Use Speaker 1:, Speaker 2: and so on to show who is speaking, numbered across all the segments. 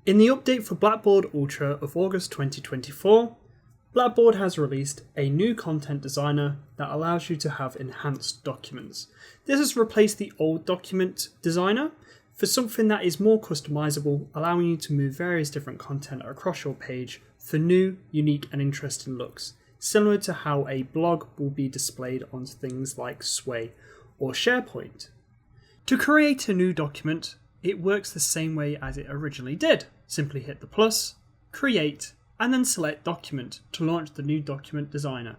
Speaker 1: In the update for Blackboard Ultra of August 2024, Blackboard has released a new content designer that allows you to have enhanced documents. This has replaced the old document designer for something that is more customizable, allowing you to move various different content across your page for new, unique and interesting looks, similar to how a blog will be displayed on things like Sway or SharePoint. To create a new document, it works the same way as it originally did. Simply hit the plus, create, and then select document to launch the new document designer.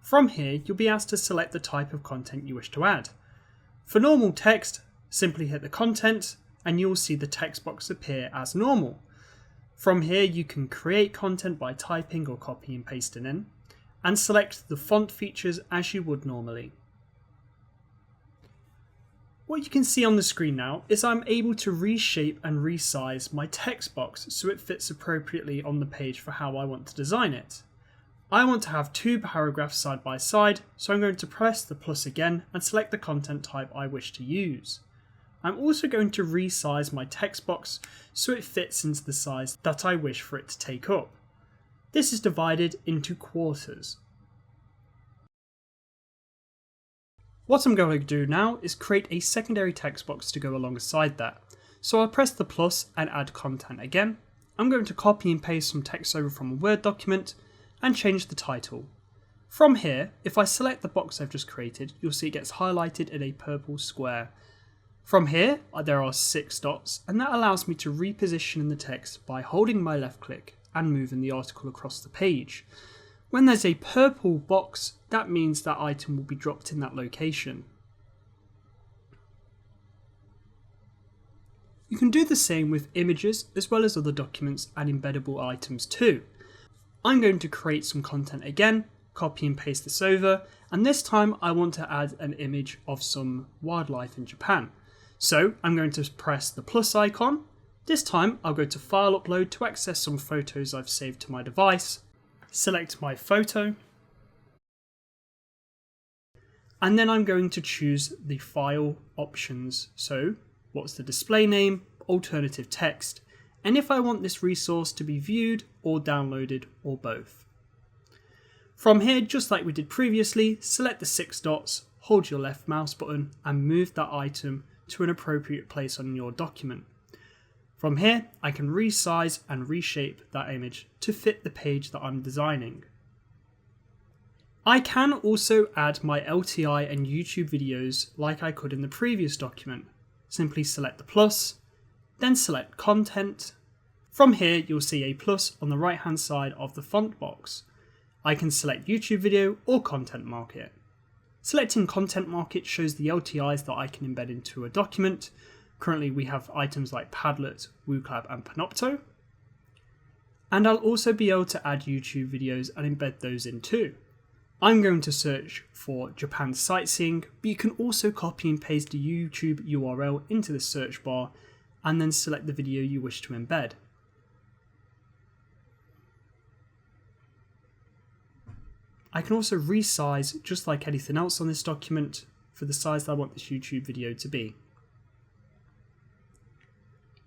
Speaker 1: From here, you'll be asked to select the type of content you wish to add. For normal text, simply hit the content and you'll see the text box appear as normal. From here, you can create content by typing or copy and pasting in, and select the font features as you would normally. What you can see on the screen now is I'm able to reshape and resize my text box so it fits appropriately on the page for how I want to design it. I want to have two paragraphs side by side, so I'm going to press the plus again and select the content type I wish to use. I'm also going to resize my text box so it fits into the size that I wish for it to take up. This is divided into quarters. What I'm going to do now is create a secondary text box to go alongside that. So I'll press the plus and add content again. I'm going to copy and paste some text over from a Word document and change the title. From here, if I select the box I've just created, you'll see it gets highlighted in a purple square. From here, there are 6 dots, and that allows me to reposition the text by holding my left click and moving the article across the page. When there's a purple box, that means that item will be dropped in that location. You can do the same with images as well as other documents and embeddable items too. I'm going to create some content again, copy and paste this over, and this time I want to add an image of some wildlife in Japan. So I'm going to press the plus icon. This time I'll go to File Upload to access some photos I've saved to my device. Select my photo, and then I'm going to choose the file options. So what's the display name, alternative text, and if I want this resource to be viewed or downloaded or both. From here, just like we did previously, select the 6 dots, hold your left mouse button and move that item to an appropriate place on your document. From here, I can resize and reshape that image to fit the page that I'm designing. I can also add my LTI and YouTube videos like I could in the previous document. Simply select the plus, then select content. From here, you'll see a plus on the right hand side of the font box. I can select YouTube video or content market. Selecting content market shows the LTIs that I can embed into a document. Currently we have items like Padlet, WooClap and Panopto. And I'll also be able to add YouTube videos and embed those in too. I'm going to search for Japan sightseeing, but you can also copy and paste the YouTube URL into the search bar and then select the video you wish to embed. I can also resize, just like anything else on this document, for the size that I want this YouTube video to be.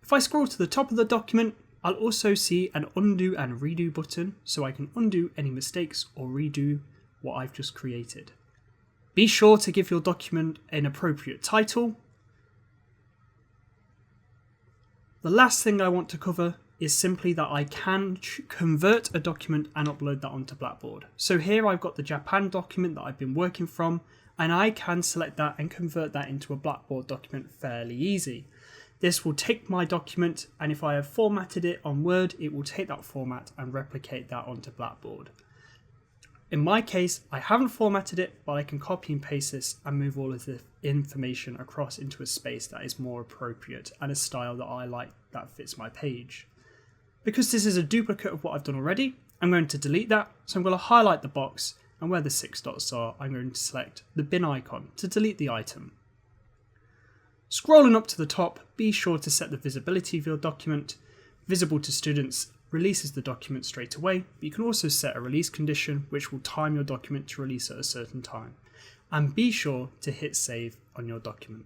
Speaker 1: If I scroll to the top of the document, I'll also see an undo and redo button, so I can undo any mistakes or redo what I've just created. Be sure to give your document an appropriate title. The last thing I want to cover is simply that I can convert a document and upload that onto Blackboard. So here I've got the Japan document that I've been working from, and I can select that and convert that into a Blackboard document fairly easy. This will take my document, and if I have formatted it on Word, it will take that format and replicate that onto Blackboard. In my case, I haven't formatted it, but I can copy and paste this and move all of the information across into a space that is more appropriate and a style that I like that fits my page. Because this is a duplicate of what I've done already, I'm going to delete that. So I'm going to highlight the box, and where the 6 dots are, I'm going to select the bin icon to delete the item. Scrolling up to the top, be sure to set the visibility of your document. Visible to students releases the document straight away, but you can also set a release condition which will time your document to release at a certain time. And be sure to hit save on your document.